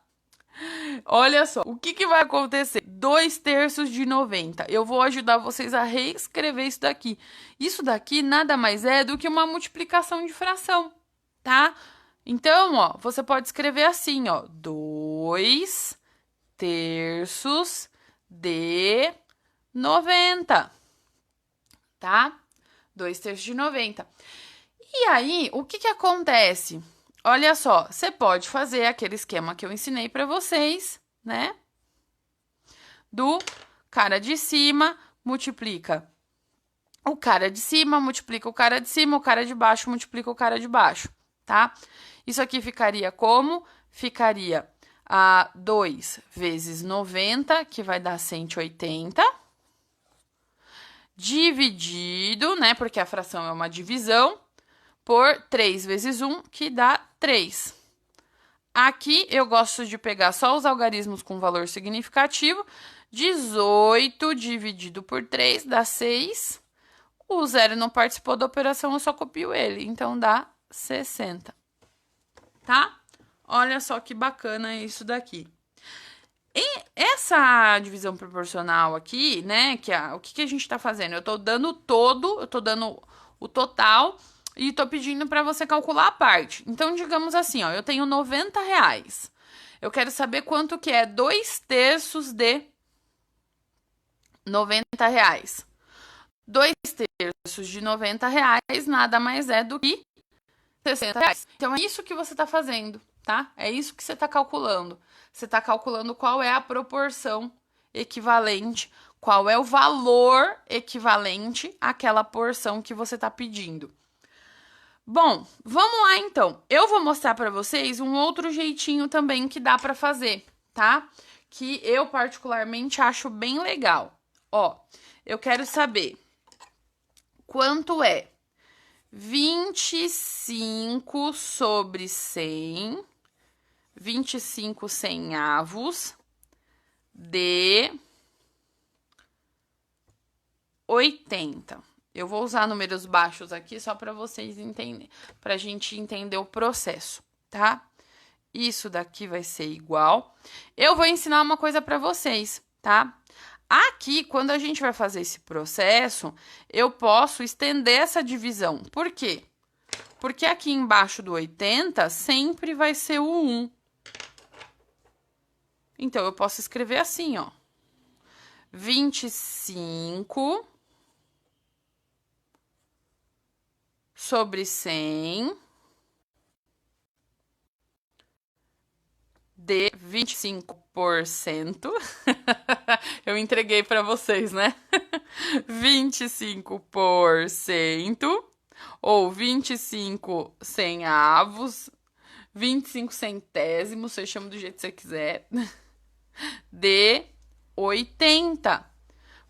Olha só, o que vai acontecer? 2 terços de 90. Eu vou ajudar vocês a reescrever isso daqui. Isso daqui nada mais é do que uma multiplicação de fração, tá? Então, ó, você pode escrever assim, ó: 2 terços de 90, tá? 2 terços de 90. E aí, o que acontece? Olha só, você pode fazer aquele esquema que eu ensinei para vocês, né? do cara de cima, multiplica o cara de cima, multiplica o cara de cima, o cara de baixo, multiplica o cara de baixo, tá? Isso aqui ficaria como? Ficaria 2 vezes 90, que vai dar 180, dividido, né, porque a fração é uma divisão, por 3 vezes 1, que dá 3. Aqui eu gosto de pegar só os algarismos com valor significativo. 18 dividido por 3 dá 6. O zero não participou da operação, eu só copio ele. Então, dá 60. Tá? Olha só que bacana isso daqui. E essa divisão proporcional aqui, né? O que a gente tá fazendo? Eu tô dando o total e tô pedindo para você calcular a parte. Então, digamos assim, ó, eu tenho R$90. Eu quero saber quanto que é 2/3 de R$90. 2/3 de R$90 nada mais é do que R$60. Então, é isso que você tá fazendo, tá? É isso que você tá calculando. Você tá calculando qual é a proporção equivalente, qual é o valor equivalente àquela porção que você tá pedindo. Bom, vamos lá então. Eu vou mostrar para vocês um outro jeitinho também que dá para fazer, tá? Que eu particularmente acho bem legal. Ó, eu quero saber quanto é 25 sobre 100, 25 centavos de 80. Eu vou usar números baixos aqui só para vocês entenderem, para a gente entender o processo, tá? Isso daqui vai ser igual. Eu vou ensinar uma coisa para vocês, tá? Aqui, quando a gente vai fazer esse processo, eu posso estender essa divisão. Por quê? Porque aqui embaixo do 80 sempre vai ser o 1. Então, eu posso escrever assim, ó. 25 sobre 100 de 25%. Eu entreguei para vocês, né? 25% ou 25 centavos, 25 centésimos, você chama do jeito que você quiser, de 80.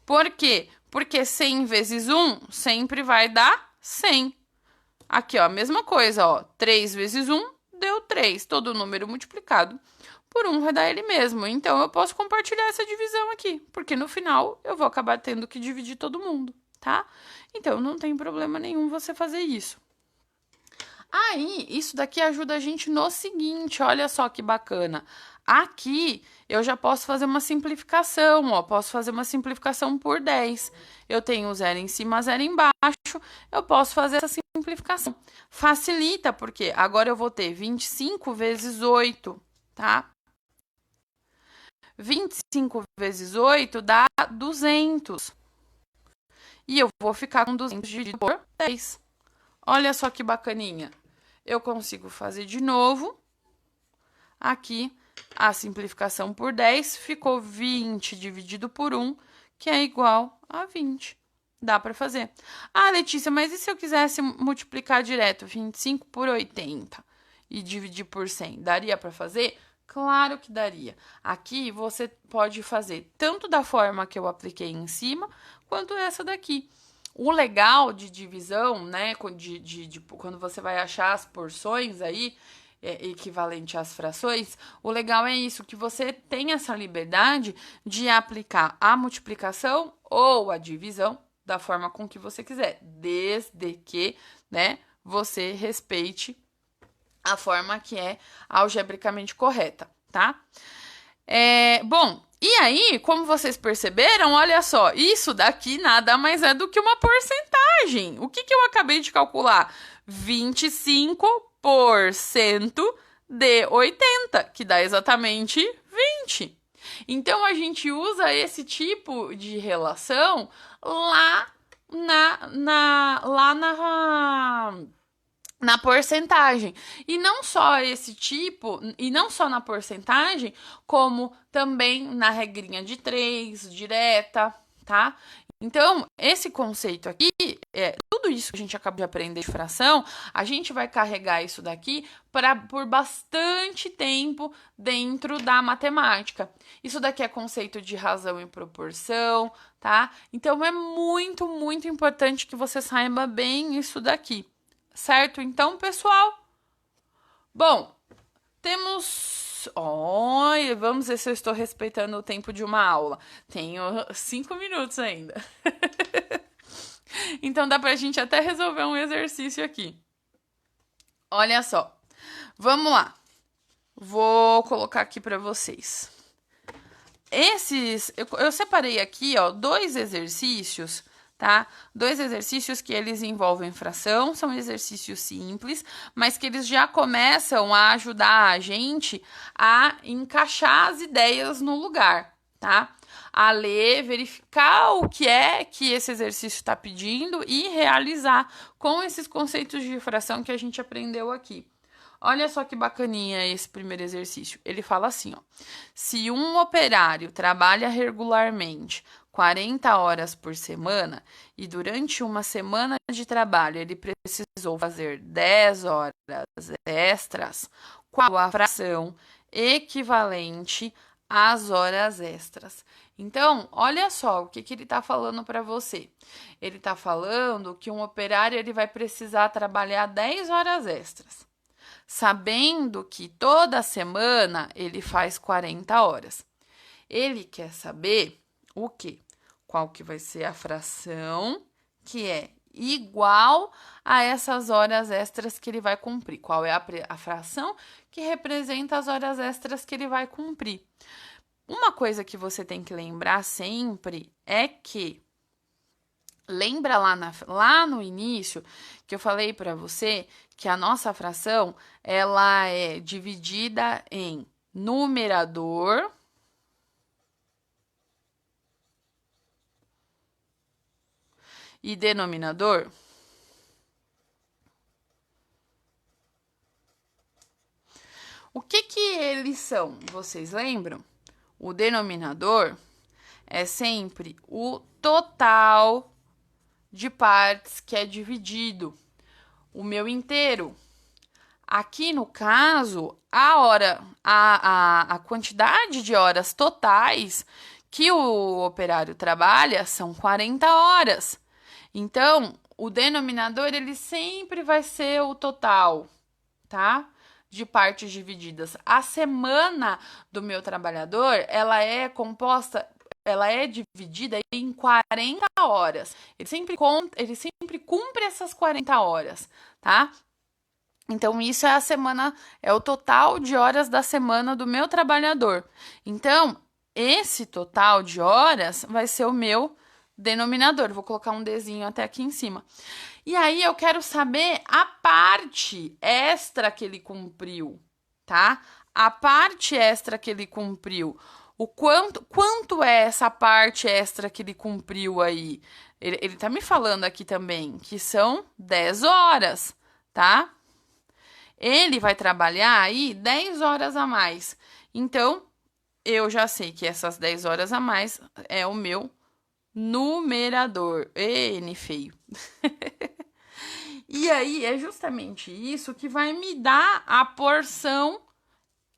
Por quê? Porque 100 vezes 1 sempre vai dar 100. Aqui, ó, a mesma coisa, ó. 3 vezes 1 deu 3. Todo número multiplicado por 1 vai dar ele mesmo. Então, eu posso compartilhar essa divisão aqui, porque no final eu vou acabar tendo que dividir todo mundo, tá? Então, não tem problema nenhum você fazer isso. Aí, isso daqui ajuda a gente no seguinte, olha só que bacana. Aqui, eu já posso fazer uma simplificação, ó. Posso fazer uma simplificação por 10. Eu tenho 0 em cima, 0 embaixo. Eu posso fazer essa simplificação. Facilita, porque agora eu vou ter 25 vezes 8, tá? 25 vezes 8 dá 200. E eu vou ficar com 200 dividido por 10. Olha só que bacaninha. Eu consigo fazer de novo. Aqui, a simplificação por 10 ficou 20 dividido por 1, que é igual a 20. Dá para fazer. Ah, Letícia, mas e se eu quisesse multiplicar direto 25 por 80 e dividir por 100? Daria para fazer? Claro que daria. Aqui você pode fazer tanto da forma que eu apliquei em cima, quanto essa daqui. O legal de divisão, né, quando você vai achar as porções aí, equivalente às frações, o legal é isso, que você tem essa liberdade de aplicar a multiplicação ou a divisão da forma com que você quiser, desde que, né, você respeite a forma que é algebricamente correta, tá? Bom, e aí, como vocês perceberam, olha só, isso daqui nada mais é do que uma porcentagem. O que eu acabei de calcular? 25% de 80, que dá exatamente 20. Então, a gente usa esse tipo de relação lá na porcentagem. E não só esse tipo, e não só na porcentagem, como também na regrinha de 3, direta, tá? Então, esse conceito aqui, tudo isso que a gente acaba de aprender de fração, a gente vai carregar isso daqui por bastante tempo dentro da matemática. Isso daqui é conceito de razão e proporção, tá? Então, é muito, muito importante que você saiba bem isso daqui. Certo? Então, pessoal, bom, temos... Olha, vamos ver se eu estou respeitando o tempo de uma aula. Tenho 5 minutos ainda. Então, dá pra gente até resolver um exercício aqui. Olha só. Vamos lá. Vou colocar aqui pra vocês. Eu separei aqui, ó, 2 exercícios, tá? 2 exercícios que eles envolvem fração, são exercícios simples, mas que eles já começam a ajudar a gente a encaixar as ideias no lugar, tá? A ler, verificar o que é que esse exercício está pedindo e realizar com esses conceitos de fração que a gente aprendeu aqui. Olha só que bacaninha esse primeiro exercício. Ele fala assim, ó. Se um operário trabalha regularmente 40 horas por semana e durante uma semana de trabalho ele precisou fazer 10 horas extras, qual a fração equivalente às horas extras? Então, olha só o que ele está falando para você. Ele está falando que um operário ele vai precisar trabalhar 10 horas extras, sabendo que toda semana ele faz 40 horas. Ele quer saber o quê? Qual que vai ser a fração que é igual a essas horas extras que ele vai cumprir? Qual é a fração que representa as horas extras que ele vai cumprir? Uma coisa que você tem que lembrar sempre é que lembra lá no início que eu falei para você que a nossa fração ela é dividida em numerador e denominador? O que eles são? Vocês lembram? O denominador é sempre o total de partes que é dividido. O meu inteiro. Aqui no caso, a quantidade de horas totais que o operário trabalha são 40 horas. Então, o denominador ele sempre vai ser o total, tá? De partes divididas. A semana do meu trabalhador, ela é dividida em 40 horas. Ele sempre cumpre essas 40 horas, tá? Então, isso é a semana, é o total de horas da semana do meu trabalhador. Então, esse total de horas vai ser o meu denominador. Vou colocar um Dzinho até aqui em cima. E aí, eu quero saber a parte extra que ele cumpriu, tá? A parte extra que ele cumpriu. O quanto é essa parte extra que ele cumpriu aí? Ele tá me falando aqui também que são 10 horas, tá? Ele vai trabalhar aí 10 horas a mais. Então, eu já sei que essas 10 horas a mais é o meu numerador. N feio. E aí, é justamente isso que vai me dar a porção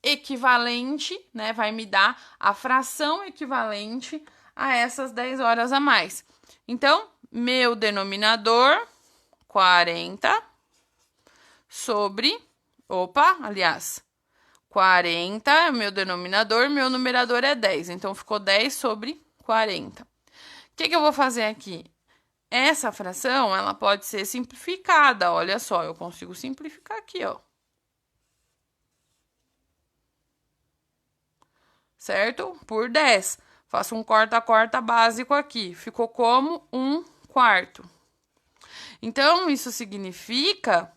equivalente, né? Vai me dar a fração equivalente a essas 10 horas a mais. Então, meu denominador, 40 sobre... Opa, aliás, 40 é o meu denominador, meu numerador é 10. Então, ficou 10 sobre 40. O que eu vou fazer aqui? Essa fração, ela pode ser simplificada. Olha só, eu consigo simplificar aqui, ó. Certo? Por 10. Faço um corta-corta básico aqui. Ficou como 1/4. Então, isso significa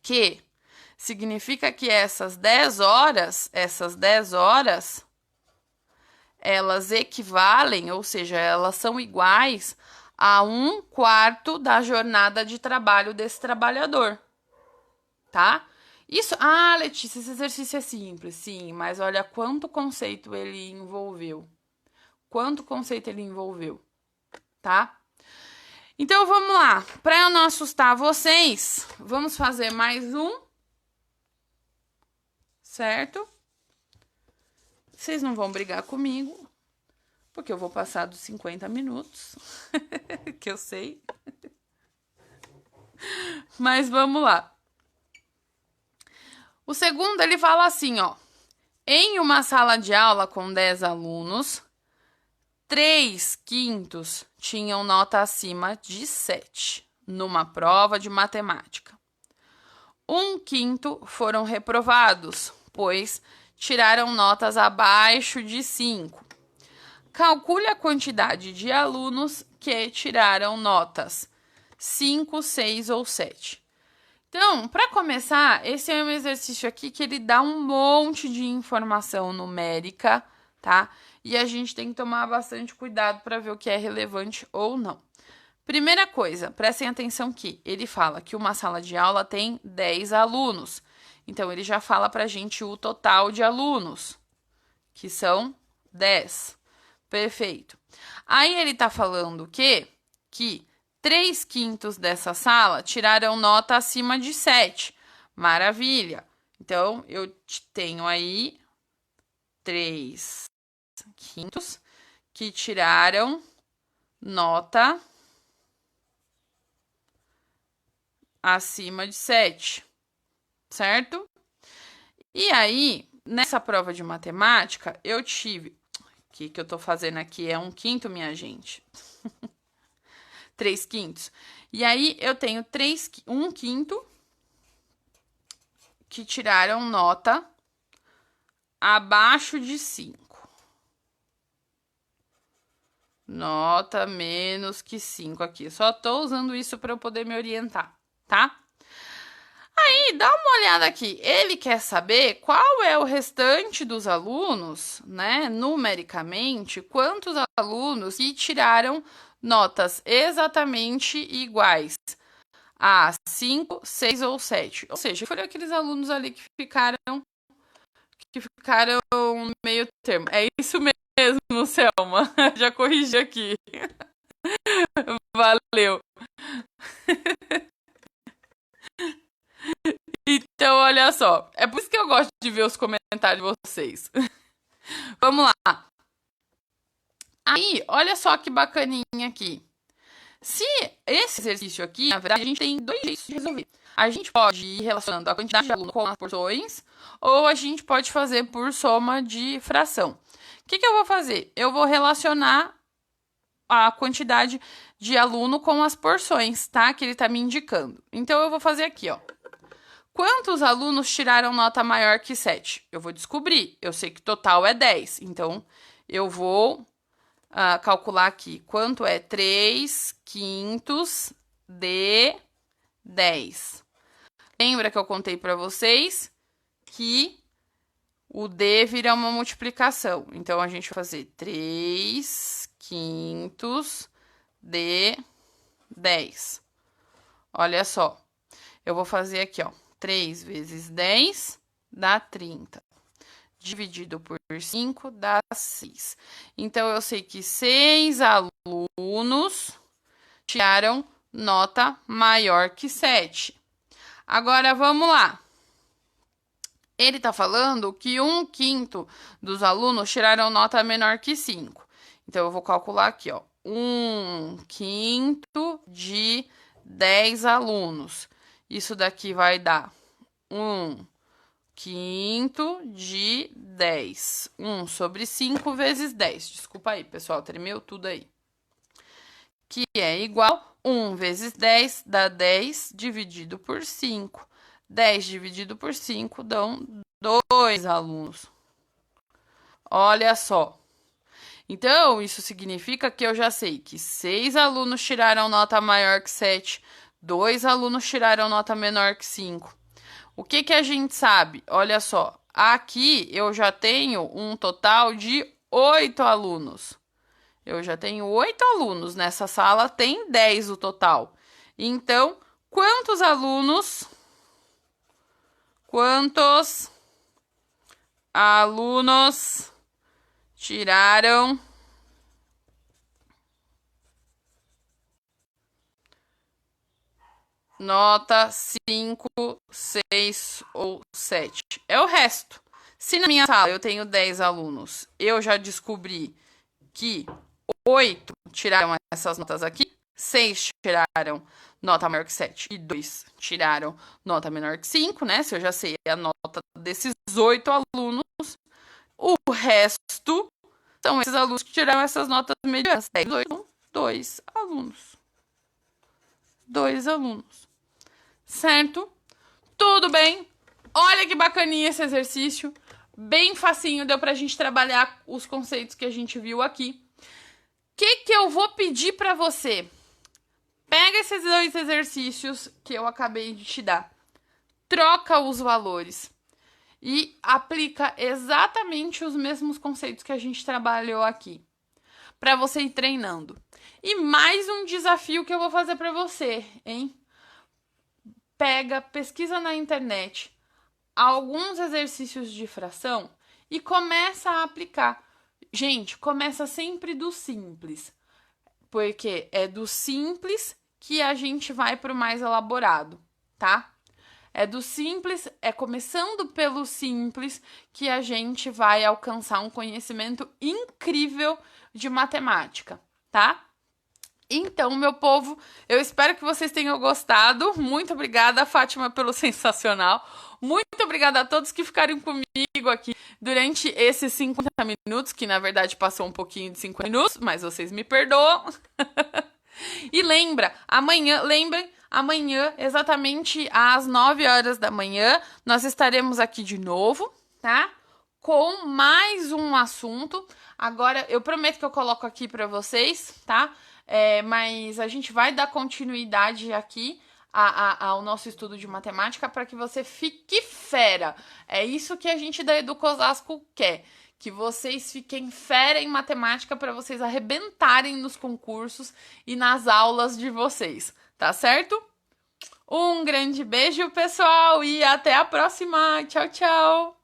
que essas 10 horas, elas equivalem, ou seja, elas são iguais a 1/4 da jornada de trabalho desse trabalhador, tá? Letícia, esse exercício é simples, sim, mas olha quanto conceito ele envolveu. Quanto conceito ele envolveu, tá? Então, vamos lá. Para eu não assustar vocês, vamos fazer mais um, certo? Vocês não vão brigar comigo, porque eu vou passar dos 50 minutos, que eu sei. Mas vamos lá. O segundo, ele fala assim, ó. Em uma sala de aula com 10 alunos, 3/5 tinham nota acima de 7 numa prova de matemática. 1/5 foram reprovados, pois tiraram notas abaixo de 5. Calcule a quantidade de alunos que tiraram notas 5, 6 ou 7. Então, para começar, esse é um exercício aqui que ele dá um monte de informação numérica, tá? E a gente tem que tomar bastante cuidado para ver o que é relevante ou não. Primeira coisa, prestem atenção que ele fala que uma sala de aula tem 10 alunos. Então, ele já fala para a gente o total de alunos, que são 10. Perfeito. Aí ele está falando que 3/5 dessa sala tiraram nota acima de 7. Maravilha. Então, eu tenho aí 3/5 que tiraram nota acima de 7, certo? E aí, nessa prova de matemática, eu tive... O que eu tô fazendo aqui é 1/5, minha gente. 3/5. E aí, eu tenho 1/5 que tiraram nota abaixo de 5. Nota menos que 5 aqui. Só tô usando isso para eu poder me orientar, tá? Aí, dá uma olhada aqui. Ele quer saber qual é o restante dos alunos, né? Numericamente, quantos alunos que tiraram notas exatamente iguais a 5, 6 ou 7. Ou seja, foram aqueles alunos ali que ficaram no meio termo. É isso mesmo, Selma. Já corrigi aqui. Valeu. Então, olha só. É por isso que eu gosto de ver os comentários de vocês. Vamos lá. Aí, olha só que bacaninha aqui. Se esse exercício aqui, na verdade, a gente tem 2 jeitos de resolver. A gente pode ir relacionando a quantidade de aluno com as porções, ou a gente pode fazer por soma de fração. O que eu vou fazer? Eu vou relacionar a quantidade de aluno com as porções, tá? Que ele tá me indicando. Então, eu vou fazer aqui, ó. Quantos alunos tiraram nota maior que 7? Eu vou descobrir. Eu sei que total é 10. Então, eu vou calcular aqui. Quanto é 3/5 de 10? Lembra que eu contei para vocês que o D vira uma multiplicação. Então, a gente vai fazer 3/5 de 10. Olha só. Eu vou fazer aqui, ó. 3 vezes 10 dá 30. Dividido por 5 dá 6. Então, eu sei que 6 alunos tiraram nota maior que 7. Agora, vamos lá. Ele está falando que 1/5 dos alunos tiraram nota menor que 5. Então, eu vou calcular aqui, ó. 1/5 de 10 alunos. Isso daqui vai dar 1/5 de 10. 1 sobre 5 vezes 10. Desculpa aí, pessoal, tremeu tudo aí. Que é igual 1 vezes 10 dá 10 dividido por 5. 10 dividido por 5 dão 2 alunos. Olha só. Então, isso significa que eu já sei que 6 alunos tiraram nota maior que 7, 2 alunos tiraram nota menor que 5. O que a gente sabe? Olha só, aqui eu já tenho um total de 8 alunos. Eu já tenho 8 alunos. Nessa sala tem 10 o total. Então, quantos alunos Quantos alunos tiraram nota 5, 6 ou 7? É o resto. Se na minha sala eu tenho 10 alunos, eu já descobri que 8 tiraram essas notas aqui, 6 tiraram nota maior que 7 e 2 tiraram nota menor que 5, né? Se eu já sei a nota desses 8 alunos, o resto são esses alunos que tiraram essas notas medianas. 10, 8, 2 alunos. 2 alunos. Certo? Tudo bem? Olha que bacaninha esse exercício. Bem facinho, deu pra gente trabalhar os conceitos que a gente viu aqui. O que eu vou pedir pra você? Pega esses 2 exercícios que eu acabei de te dar. Troca os valores. E aplica exatamente os mesmos conceitos que a gente trabalhou aqui. Pra você ir treinando. E mais um desafio que eu vou fazer pra você, hein? Pega, pesquisa na internet alguns exercícios de fração e começa a aplicar. Gente, começa sempre do simples, porque é do simples que a gente vai para o mais elaborado, tá? É do simples, é começando pelo simples que a gente vai alcançar um conhecimento incrível de matemática, tá? Então, meu povo, eu espero que vocês tenham gostado. Muito obrigada, Fátima, pelo sensacional. Muito obrigada a todos que ficaram comigo aqui durante esses 50 minutos, que na verdade passou um pouquinho de 50 minutos, mas vocês me perdoam. E lembrem, amanhã, exatamente às 9 horas da manhã, nós estaremos aqui de novo, tá? Com mais um assunto. Agora, eu prometo que eu coloco aqui pra vocês, tá? Mas a gente vai dar continuidade aqui ao nosso estudo de matemática para que você fique fera. É isso que a gente da Educosasco quer. Que vocês fiquem fera em matemática para vocês arrebentarem nos concursos e nas aulas de vocês. Tá certo? Um grande beijo, pessoal, e até a próxima. Tchau, tchau!